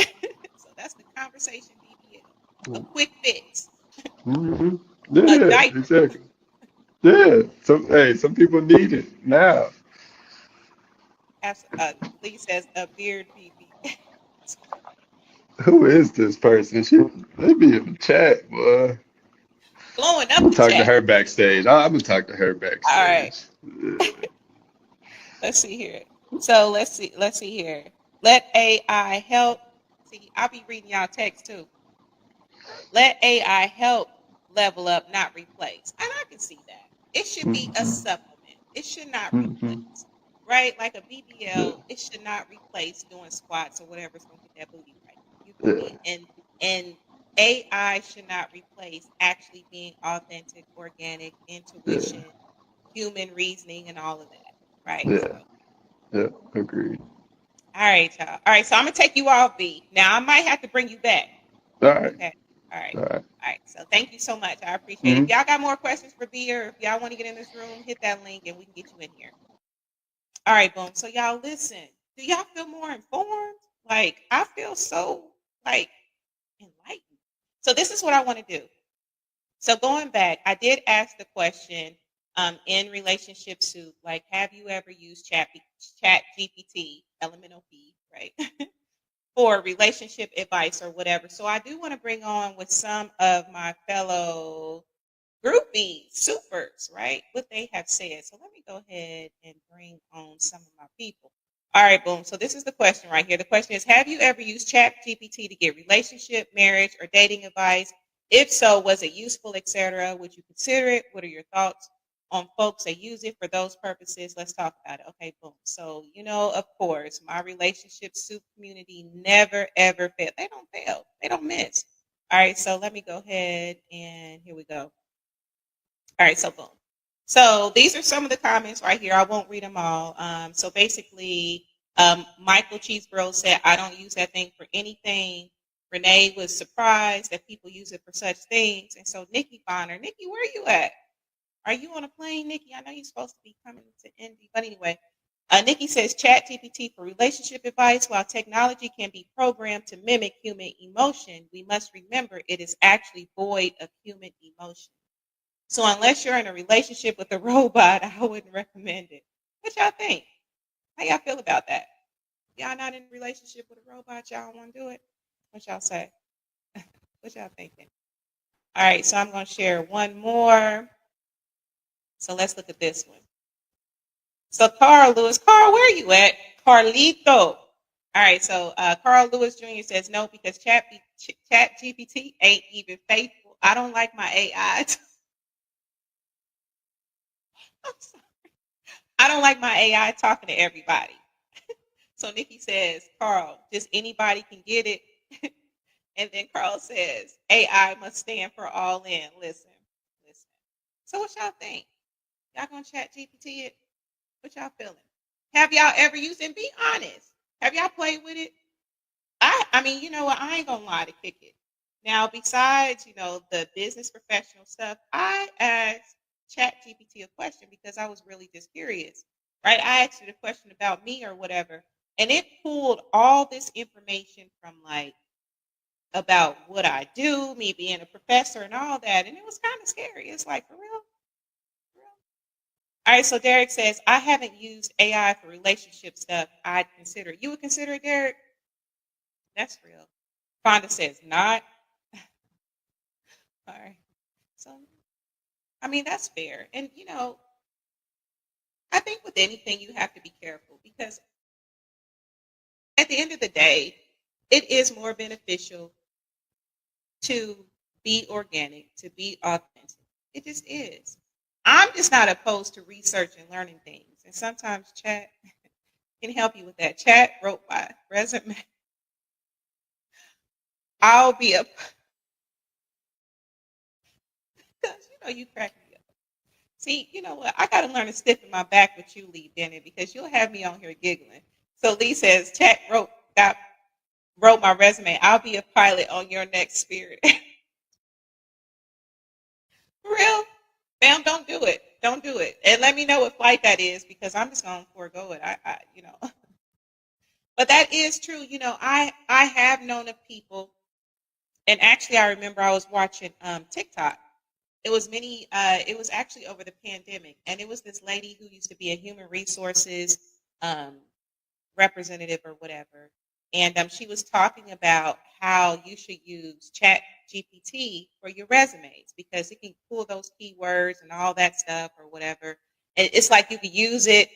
So that's the conversation BBL. A quick fix, Hmm. a Yeah, diaper. exactly. Yeah. Some people need it now. Lee says a beard BB. Who is this person? They be in the chat, boy. Blowing I'm up gonna the talk to chat. her backstage. I'm gonna talk to her All right. backstage. Let's see here. So let's see here. Let AI help. See, I'll be reading y'all text too. Let AI help level up, not replace. And I can see that. It should be a Hmm. supplement. It should not Hmm. replace. Right? Like a Yeah, BBL, it should not replace doing squats or whatever's gonna get that booty right. You feel yeah, me? And AI should not replace actually being authentic, organic, yeah, intuition, human reasoning, and all of that. Right. So yeah, yeah. Agreed. all right, y'all. All right, so I'm gonna take you off, B. Now I might have to bring you back. All right, Okay. All right. all right. All right. So thank you so much. I appreciate it. If Mm-hmm. y'all got more questions for B, or if y'all want to get in this room, hit that link and we can get you in here. All right, boom. So y'all listen. Do y'all feel more informed? Like I feel so like enlightened. So this is what I want to do. So going back, I did ask the question in relationship soup, like, have you ever used Chat GPT, LMNOP, right? For relationship advice or whatever. So I do want to bring on with some of my fellow groupies, supers, right? What they have said. So let me go ahead and bring on some of my people. All right, boom. So this is the question right here. The question is, have you ever used Chat GPT to get relationship, marriage, or dating advice? If so, was it useful, etc.? Would you consider it? What are your thoughts on folks that use it for those purposes? Let's talk about it. Okay, boom. So, of course, my relationship soup community never, ever fail. They don't fail. They don't miss. All right, so let me go ahead and here we go. All right, so boom. So these are some of the comments right here. I won't read them all. So basically, Michael Cheeseborough said, I don't use that thing for anything. Renee was surprised that people use it for such things. And so Nikki Bonner, Nikki, where are you at? Are you on a plane, Nikki? I know you're supposed to be coming to Indy. But anyway, Nikki says Chat GPT for relationship advice. While technology can be programmed to mimic human emotion, we must remember it is actually void of human emotion. So unless you're in a relationship with a robot, I wouldn't recommend it. What y'all think? How y'all feel about that? Y'all not in a relationship with a robot, y'all want to do it? What y'all say? What y'all thinking? All right, so I'm going to share one more. So let's look at this one. So Carl Lewis, Carl, where are you at? Carlito. All right, so Carl Lewis Jr. says no because Chat GPT ain't even faithful. I don't like my AI. I don't like my AI talking to everybody. So Nikki says, Carl, just anybody can get it. And then Carl says, AI must stand for all in. Listen, listen. So what y'all think? Y'all gonna Chat GPT it? What y'all feeling? Have y'all ever used it? And be honest. Have y'all played with it? I mean, you know what? I ain't gonna lie to kick it. Now, besides, the business professional stuff, I asked Chat GPT a question because I was really just curious. Right? I asked it a question about me or whatever, and it pulled all this information from like about what I do, me being a professor and all that, and it was kind of scary. It's like, for real? For real? All right, so Derek says, I haven't used AI for relationship stuff. I'd consider it. You would consider it, Derek? That's real. Fonda says not. All right. So, I mean, that's fair. And, I think with anything, you have to be careful because at the end of the day, it is more beneficial to be organic, to be authentic. It just is. I'm just not opposed to research and learning things. And sometimes chat can help you with that. Chat wrote my resume. I'll be a, because you crack me up. See, you know what? I got to learn to stiffen my back with you, Lee Bennett, because you'll have me on here giggling. So Lee says, Chat wrote my resume. I'll be a pilot on your next Spirit. For real? Bam, don't do it. Don't do it. And let me know what flight that is because I'm just going to forego it. But that is true. I have known of people, and actually, I remember I was watching TikTok. It was actually over the pandemic, and it was this lady who used to be a human resources representative or whatever, and she was talking about how you should use Chat GPT for your resumes because it can pull those keywords and all that stuff or whatever. And it's like you could use it,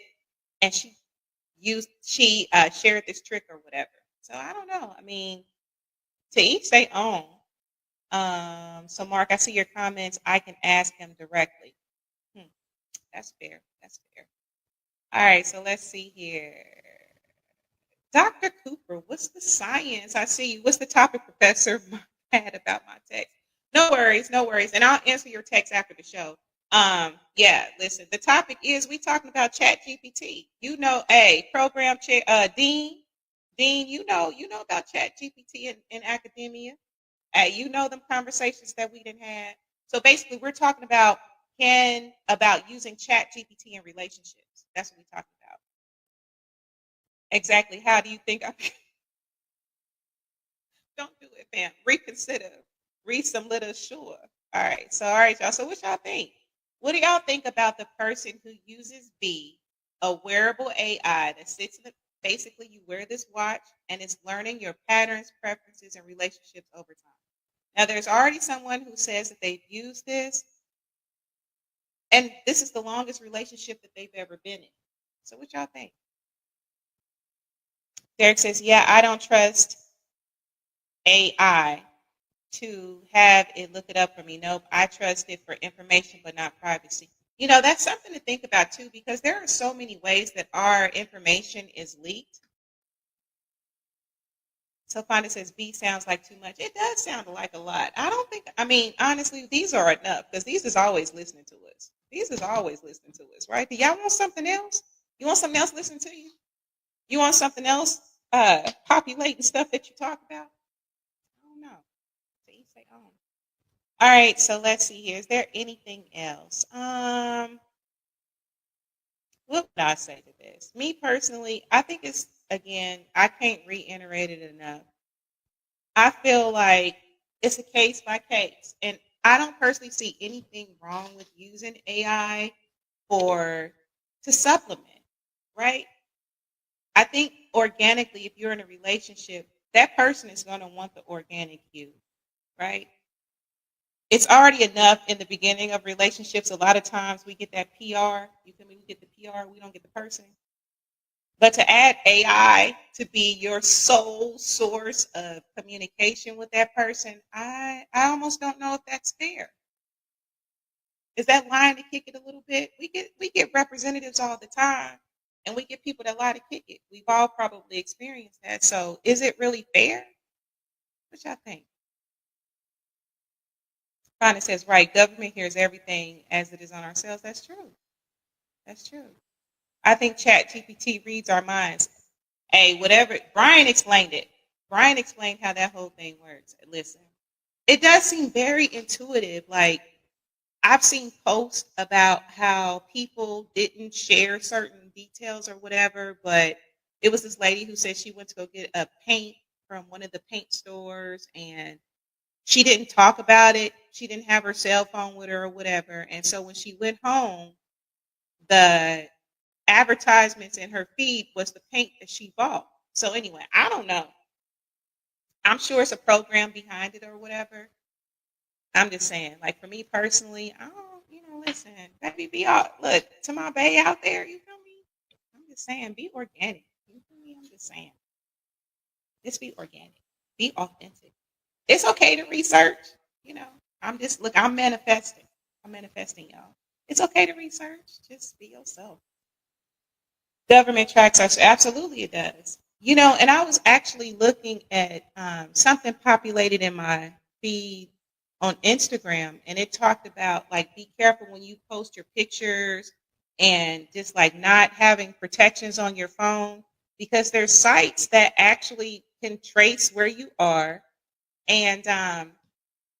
and she shared this trick or whatever. So I don't know. I mean, to each their own. So Mark, I see your comments. I can ask him directly. Hmm, that's fair. That's fair. All right, so let's see here. Dr. Cooper, what's the science? I see you. What's the topic, Professor? My bad about my text. No worries, no worries. And I'll answer your text after the show. Yeah, listen, the topic is we talking about Chat GPT. You know, hey, program chair, Dean, you know about Chat GPT in academia. Hey, you know them conversations that we didn't have. So basically we're talking about using Chat GPT in relationships. That's what we're talking about. Exactly. How do you think I don't do it, fam? Reconsider. Read some little sure. All right, y'all. So what y'all think? What do y'all think about the person who uses B, a wearable AI that sits in the basically you wear this watch and it's learning your patterns, preferences, and relationships over time. Now there's already someone who says that they've used this, and this is the longest relationship that they've ever been in. So what y'all think? Derek says, yeah, I don't trust AI to have it look it up for me. Nope, I trust it for information, but not privacy. You know, that's something to think about too, because there are so many ways that our information is leaked. So Fonda says B sounds like too much. It does sound like a lot. I don't think, I mean, honestly, these are enough because these is always listening to us. These is always listening to us, right? Do y'all want something else? You want something else listening to you? You want something else populating stuff that you talk about? I don't know. So you say, oh. All right, so let's see here. Is there anything else? What would I say to this? Me personally, I think it's again, I can't reiterate it enough. I feel like it's a case by case. And I don't personally see anything wrong with using AI for to supplement, right? I think organically, if you're in a relationship, that person is going to want the organic you, right? It's already enough in the beginning of relationships. A lot of times we get that PR. You feel me? We get the PR, we don't get the person. But to add AI to be your sole source of communication with that person, I almost don't know if that's fair. Is that lying to kick it a little bit? We get representatives all the time, and we get people that lie to kick it. We've all probably experienced that. So is it really fair? What y'all think? Finance says, right, government hears everything as it is on ourselves. That's true. That's true. I think Chat GPT reads our minds. Hey, whatever. Brian explained it. Brian explained how that whole thing works. Listen, it does seem very intuitive. Like, I've seen posts about how people didn't share certain details or whatever, but it was this lady who said she went to go get a paint from one of the paint stores and she didn't talk about it. She didn't have her cell phone with her or whatever. And so when she went home, the advertisements in her feed was the paint that she bought. So anyway, I don't know. I'm sure it's a program behind it or whatever. I'm just saying, like for me personally, I don't, listen, baby, be all look to my bae out there. You feel me? I'm just saying, be organic. You feel me? I'm just saying, just be organic, be authentic. It's okay to research. You know, I'm manifesting. I'm manifesting, y'all. It's okay to research. Just be yourself. Government tracks us. Absolutely, it does. And I was actually looking at something populated in my feed on Instagram, and it talked about like be careful when you post your pictures and just like not having protections on your phone because there's sites that actually can trace where you are, and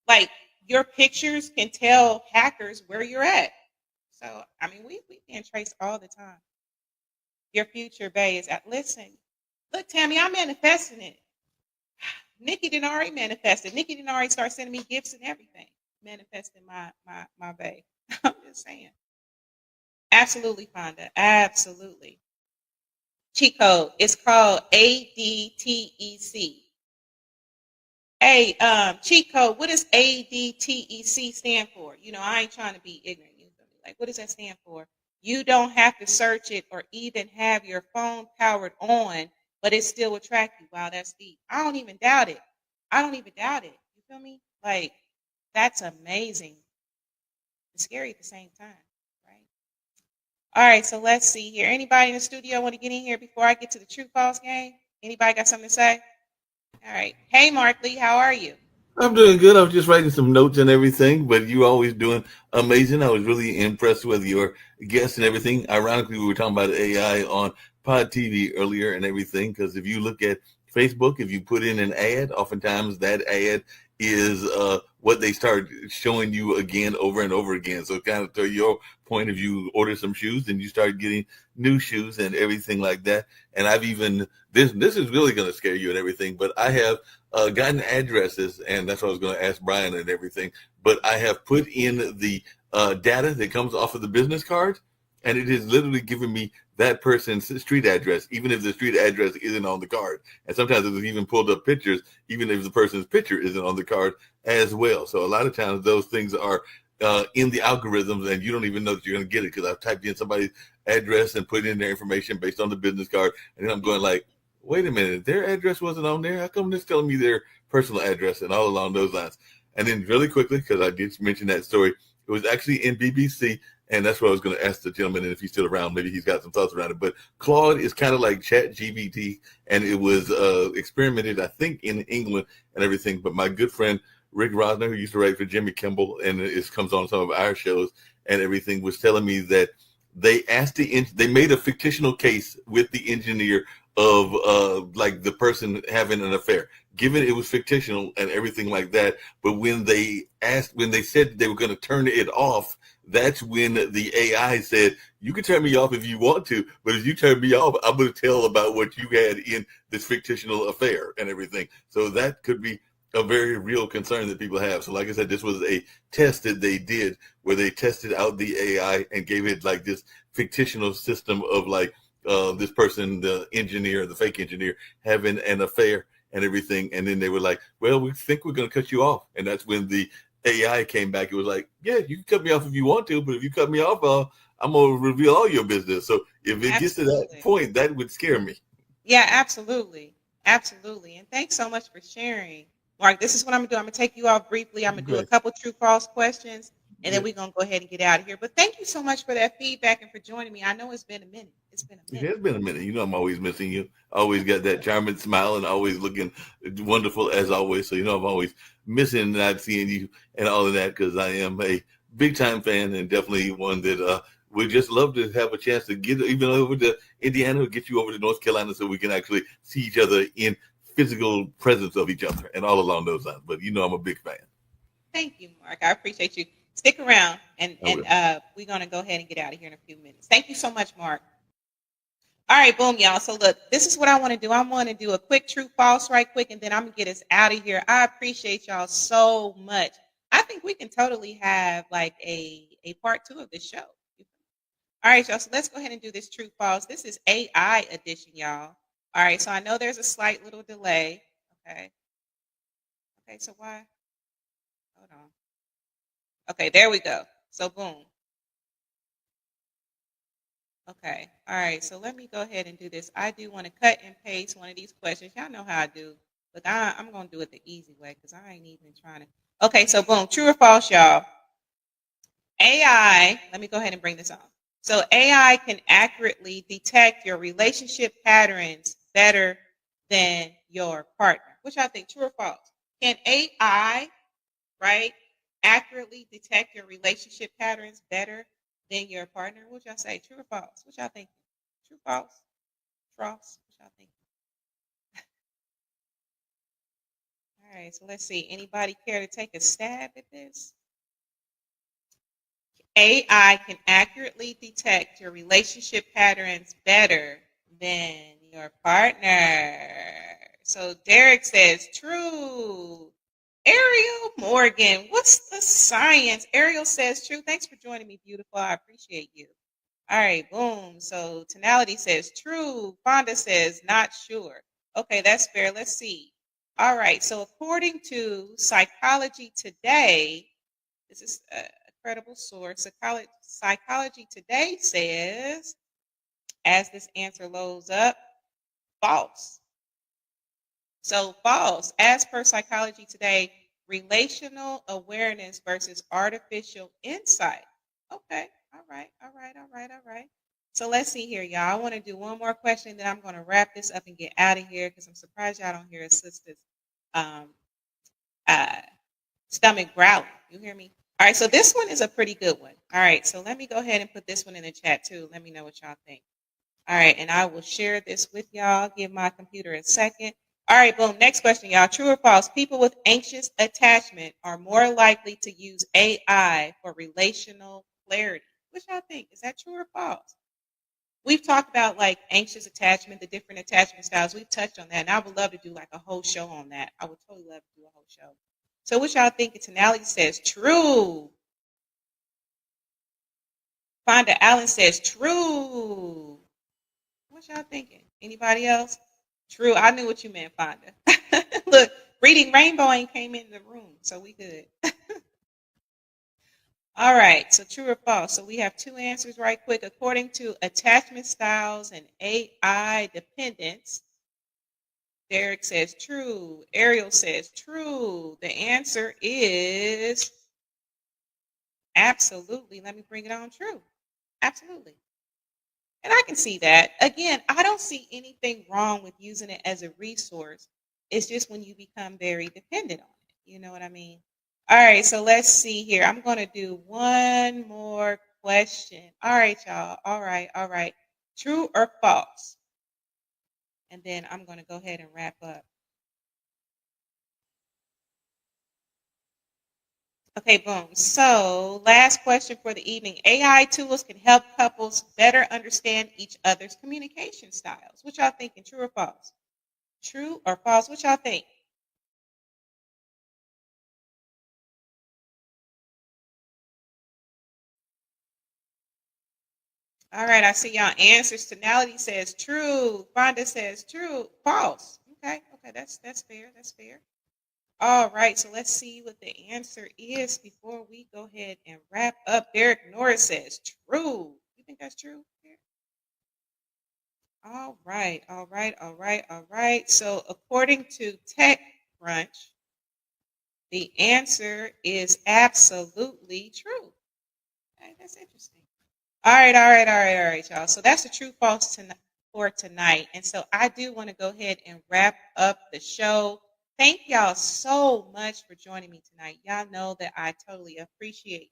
like your pictures can tell hackers where you're at. So I mean, we can trace all the time. Your future bae is at. Listen, look, Tammy, I'm manifesting it. Nikki Denari manifested. Nikki Denari started sending me gifts and everything. Manifesting my bae. I'm just saying. Absolutely, Fonda. Absolutely. cheat code. It's called ADTEC. Hey, cheat code. What does ADTEC stand for? You know, I ain't trying to be ignorant. You feel me? Like, what does that stand for? You don't have to search it or even have your phone powered on, but it still will track you. Wow, that's deep. I don't even doubt it. I don't even doubt it. You feel me? Like, that's amazing. It's scary at the same time, right? All right, so let's see here. Anybody in the studio want to get in here before I get to the true false game? Anybody got something to say? All right. Hey, Mark Lee, how are you? I'm doing good. I was just writing some notes and everything, but you always doing amazing. I was really impressed with your guests and everything. Ironically, we were talking about AI on Pod TV earlier and everything, because if you look at Facebook, if you put in an ad, oftentimes that ad is what they start showing you again over and over again. So kind of to your point, if you order some shoes and you start getting new shoes and everything like that. And I've even, this is really going to scare you and everything, but I have gotten addresses, and that's what I was going to ask Brian and everything. But I have put in the data that comes off of the business cards, and it is literally giving me that person's street address, even if the street address isn't on the card. And sometimes it's even pulled up pictures, even if the person's picture isn't on the card as well. So a lot of times those things are in the algorithms, and you don't even know that you're going to get it, because I've typed in somebody's address and put in their information based on the business card, and then I'm going like, wait a minute, their address wasn't on there. How come it's telling me their personal address and all along those lines? And then really quickly, because I did mention that story, it was actually in BBC, and that's what I was going to ask the gentleman, and if he's still around, maybe he's got some thoughts around it. But Claude is kind of like ChatGPT, and it was experimented, I think, in England and everything. But my good friend Rick Rosner, who used to write for Jimmy Kimmel and it comes on some of our shows and everything, was telling me that they asked they made a fictional case with the engineer of like the person having an affair, given it was fictional and everything like that. But when they said they were going to turn it off, that's when the AI said, you can turn me off if you want to, but if you turn me off, I'm going to tell about what you had in this fictional affair and everything. So that could be a very real concern that people have. So like I said, this was a test that they did where they tested out the AI and gave it like this fictional system of like this person, the engineer, the fake engineer, having an affair and everything. And then they were like, well, we think we're going to cut you off. And that's when the AI came back. It was like, yeah, you can cut me off if you want to, but if you cut me off, I'm going to reveal all your business. So if it gets to that point, that would scare me. Yeah, absolutely. Absolutely. And thanks so much for sharing. Mark, this is what I'm going to do. I'm going to take you off briefly. I'm going to do a couple true false questions, and then we're going to go ahead and get out of here. But thank you so much for that feedback and for joining me. I know it's been a minute. It's been a minute. It has been a minute. You know, I'm always missing you. Always got that charming smile and always looking wonderful as always. So, you know, I'm always missing not seeing you and all of that, because I am a big time fan and definitely one that would just love to have a chance to get even over to Indiana or get you over to North Carolina so we can actually see each other in physical presence of each other and all along those lines. But, you know, I'm a big fan. Thank you, Mark. I appreciate you. Stick around, and we're going to go ahead and get out of here in a few minutes. Thank you so much, Mark. All right, boom, y'all. So look, this is what I want to do. I want to do a quick true false right quick, and then I'm going to get us out of here. I appreciate y'all so much. I think we can totally have like a part 2 of this show. All right, y'all. So let's go ahead and do this true false. This is AI edition, y'all. All right, so I know there's a slight little delay. Okay, so why? Hold on. Okay, there we go. So boom. Okay, all right, so let me go ahead and do this. I do want to cut and paste one of these questions. Y'all know how I do. Look, I'm going to do it the easy way because I ain't even trying to. Okay, so boom, true or false, y'all? AI, let me go ahead and bring this on. So AI can accurately detect your relationship patterns better than your partner, which I think true or false. Can AI, right, accurately detect your relationship patterns better than your partner? What y'all say? True or false? What y'all think? True, false? False? What y'all think? All right, so let's see. Anybody care to take a stab at this? AI can accurately detect your relationship patterns better than your partner. So Derek says true. Ariel Morgan, what's the science? Ariel says true. Thanks for joining me, beautiful. I appreciate you. All right, boom. So tonality says true. Fonda says not sure. Okay, that's fair. Let's see. All right, so according to Psychology Today, this is a credible source. Psychology Today says, as this answer loads up, false. So false. As per Psychology Today, relational awareness versus artificial insight. Okay. All right. All right. All right. All right. So let's see here, y'all. I want to do one more question, then I'm going to wrap this up and get out of here because I'm surprised y'all don't hear a sister's um, uh, stomach growling. You hear me? All right. So this one is a pretty good one. All right. So let me go ahead and put this one in the chat too. Let me know what y'all think. All right, and I will share this with y'all. Give my computer a second. All right, boom. Next question, y'all. True or false? People with anxious attachment are more likely to use AI for relational clarity. What y'all think? Is that true or false? We've talked about like anxious attachment, the different attachment styles. We've touched on that, and I would love to do like a whole show on that. I would totally love to do a whole show. So what y'all think? Tonality says true. Fonda Allen says true. What y'all thinking? Anybody else? True. I knew what you meant, Fonda. Look, Reading Rainbow ain't came in the room, so we good. All right. So true or false? So we have two answers right quick. According to attachment styles and AI dependence, Derek says true. Ariel says true. The answer is absolutely. Let me bring it on true. Absolutely. And I can see that. Again, I don't see anything wrong with using it as a resource. It's just when you become very dependent on it. You know what I mean? All right, so let's see here. I'm going to do one more question. All right, y'all. All right, all right. True or false? And then I'm going to go ahead and wrap up. Okay, boom. So, last question for the evening. AI tools can help couples better understand each other's communication styles. What y'all thinking? True or false? True or false? What y'all think? All right, I see y'all answers. Tonality says true. Fonda says true. False. Okay, okay, that's fair. That's fair. All right, so let's see what the answer is before we go ahead and wrap up. Derek Norris says true. You think that's true? All right, all right, all right, all right. So according to TechCrunch, the answer is absolutely true. Okay, that's interesting. All right, all right, all right, all right, y'all. So that's the true false for tonight. And so I do want to go ahead and wrap up the show. Thank y'all so much for joining me tonight. Y'all know that I totally appreciate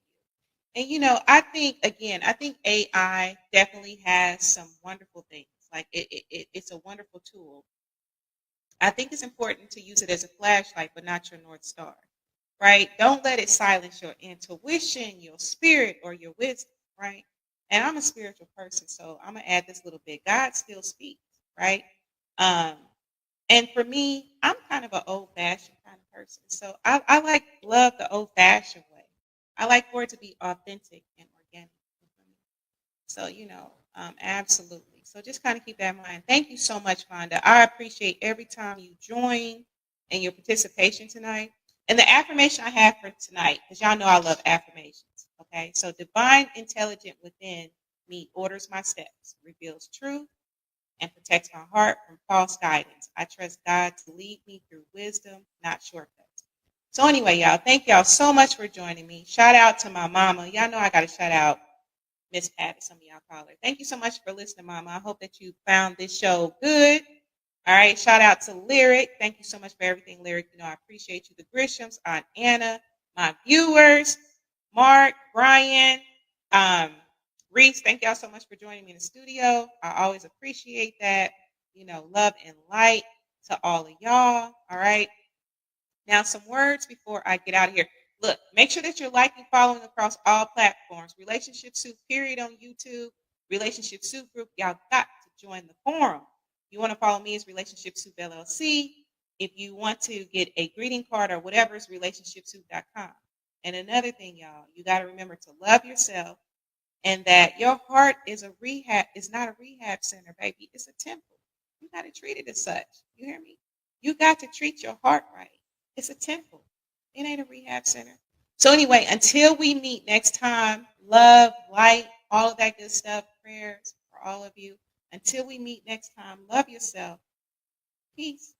you. And I think AI definitely has some wonderful things. Like it's a wonderful tool. I think it's important to use it as a flashlight, but not your North Star, right? Don't let it silence your intuition, your spirit, or your wisdom, right? And I'm a spiritual person, so I'm gonna add this little bit. God still speaks, right? Um, and for me, I'm kind of an old-fashioned kind of person, so I like love the old-fashioned way. I like for it to be authentic and organic. So, absolutely. So just kind of keep that in mind. Thank you so much, Fonda. I appreciate every time you join and your participation tonight. And the affirmation I have for tonight, because y'all know I love affirmations. Okay. So divine intelligence within me orders my steps, reveals truth, and protects my heart from false guidance. I trust God to lead me through wisdom, not shortcuts. So anyway, y'all, thank y'all so much for joining me. Shout out to my mama. Y'all know I got to shout out Miss Pat, some of y'all call her. Thank you so much for listening, Mama. I hope that you found this show good. All right. Shout out to Lyric. Thank you so much for everything, Lyric. I appreciate you. The Grishams, Aunt Anna, my viewers, Mark, Brian, Reese. Thank y'all so much for joining me in the studio. I always appreciate that. Love and light to all of y'all. All right. Now, some words before I get out of here. Look, make sure that you're liking, following across all platforms. Relationship Soup, period, on YouTube. Relationship Soup Group. Y'all got to join the forum. You want to follow me as Relationship Soup LLC. If you want to get a greeting card or whatever, it's relationshipsoup.com. And another thing, y'all, you got to remember to love yourself, and that your heart is not a rehab center, baby. It's a temple. You got to treat it as such. You hear me? You got to treat your heart right. It's a temple. It ain't a rehab center. So anyway, until we meet next time, love, light, all of that good stuff, prayers for all of you. Until we meet next time, love yourself. Peace.